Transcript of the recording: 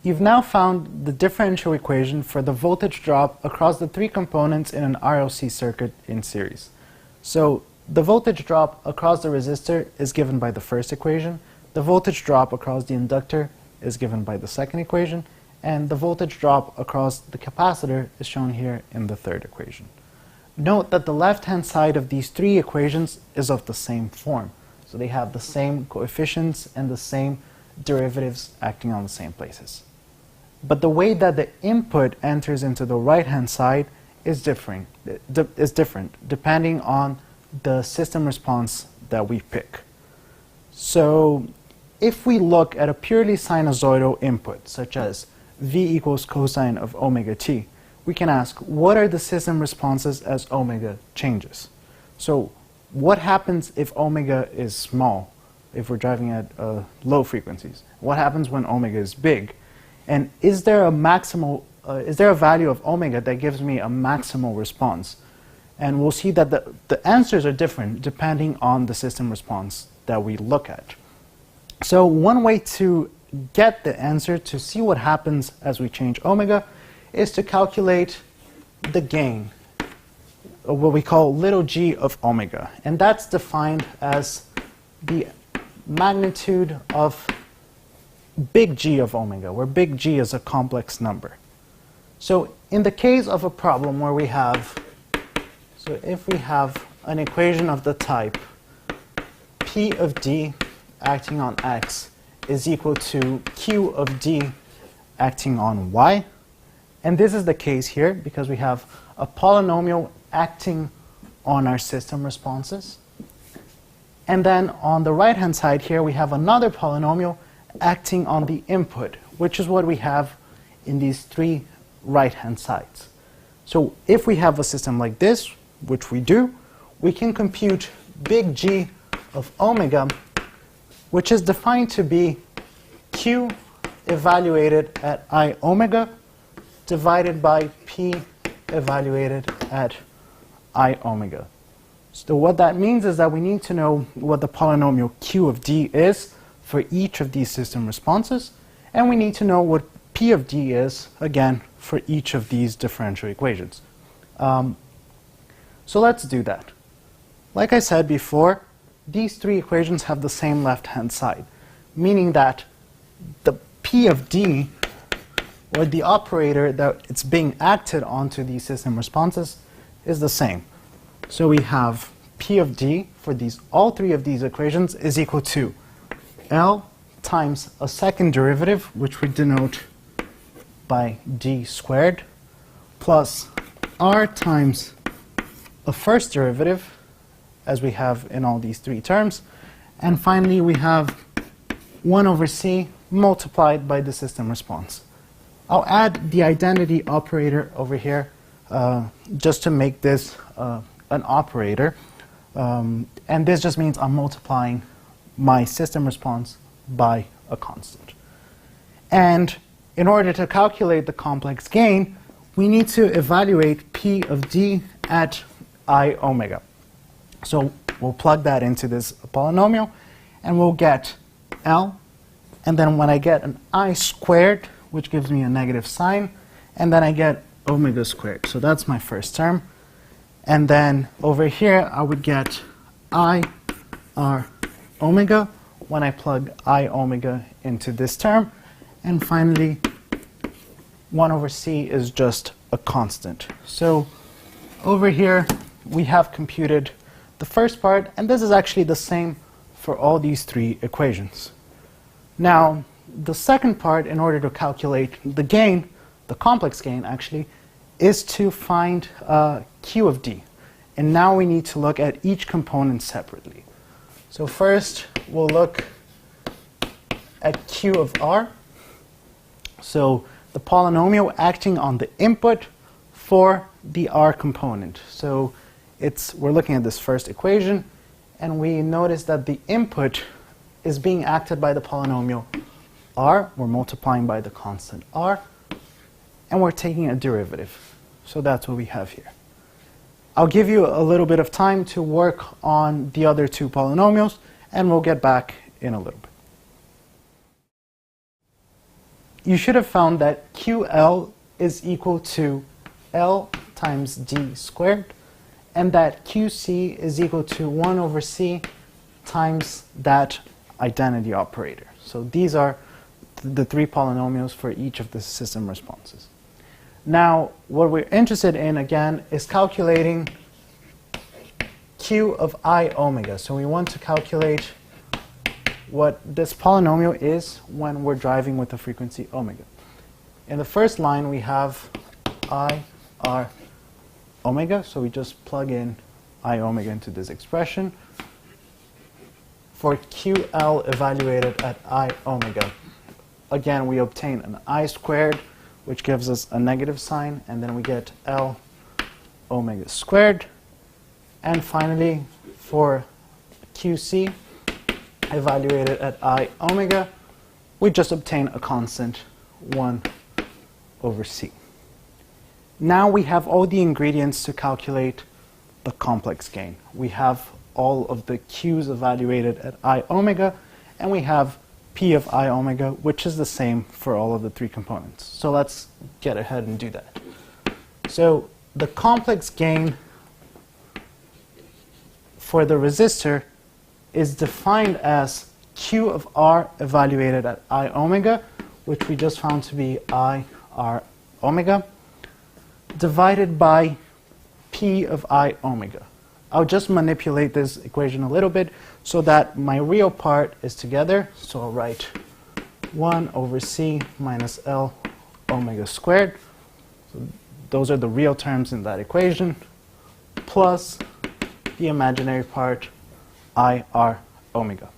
You've now found the differential equation for the voltage drop across the three components in an RLC circuit in series. So the voltage drop across the resistor is given by the first equation, the voltage drop across the inductor is given by the second equation, and the voltage drop across the capacitor is shown here in the third equation. Note that the left-hand side of these three equations is of the same form. So they have the same coefficients and the same derivatives acting on the same places. But the way that the input enters into the right-hand side is different depending on the system response that we pick. So if we look at a purely sinusoidal input, such as V equals cosine of omega t, we can ask, what are the system responses as omega changes? So what happens if omega is small, if we're driving at low frequencies? What happens when omega is big? And is there a value of omega that gives me a maximal response? And we'll see that the answers are different depending on the system response that we look at. So one way to get the answer, to see what happens as we change omega, is to calculate the gain, or what we call little g of omega. And that's defined as the magnitude of big G of omega, where big G is a complex number. So in the case of a problem where we have, so if we have an equation of the type P of D acting on X is equal to Q of D acting on Y, and this is the case here because we have a polynomial acting on our system responses. And then on the right-hand side here, we have another polynomial acting on the input, which is what we have in these three right-hand sides. So if we have a system like this, which we do, we can compute big G of omega, which is defined to be Q evaluated at I omega divided by P evaluated at I omega. So what that means is that we need to know what the polynomial Q of D is for each of these system responses, and we need to know what P of D is, again, for each of these differential equations. So let's do that. Like I said before, these three equations have the same left-hand side, meaning that the P of D, or the operator that it's being acted onto these system responses, is the same. So we have P of D for all three of these equations is equal to L times a second derivative, which we denote by D squared, plus R times a first derivative, as we have in all these three terms. And finally, we have 1 over C multiplied by the system response. I'll add the identity operator over here just to make this an operator. And this just means I'm multiplying my system response by a constant. And in order to calculate the complex gain, we need to evaluate P of D at I omega. So we'll plug that into this polynomial, and we'll get L. And then when I get an I squared, which gives me a negative sign, and then I get omega squared. So that's my first term. And then over here, I would get I R omega when I plug I omega into this term. And finally, 1 over C is just a constant. So over here, we have computed the first part, and this is actually the same for all these three equations. Now, the second part, in order to calculate the gain, the complex gain actually, is to find Q of D. And now we need to look at each component separately. So first, we'll look at Q of R. So the polynomial acting on the input for the R component. So we're looking at this first equation, and we notice that the input is being acted by the polynomial R. We're multiplying by the constant R, and we're taking a derivative. So that's what we have here. I'll give you a little bit of time to work on the other two polynomials, and we'll get back in a little bit. you should have found that QL is equal to L times D squared, and that QC is equal to 1 over C times that identity operator. So these are the three polynomials for each of the system responses. Now, what we're interested in, again, is calculating Q of I omega. So we want to calculate what this polynomial is when we're driving with the frequency omega. In the first line, we have I R omega, so we just plug in I omega into this expression. For QL evaluated at I omega, again, we obtain an I squared, which gives us a negative sign, and then we get L omega squared. And finally, for QC evaluated at I omega, we just obtain a constant 1 over C. Now we have all the ingredients to calculate the complex gain. We have all of the Q's evaluated at I omega, and we have P of I omega, which is the same for all of the three components. So let's get ahead and do that. So the complex gain for the resistor is defined as Q of R evaluated at I omega, which we just found to be I R omega, divided by P of I omega. I'll just manipulate this equation a little bit so that my real part is together. So I'll write 1 over C minus L omega squared. So those are the real terms in that equation, plus the imaginary part I R omega.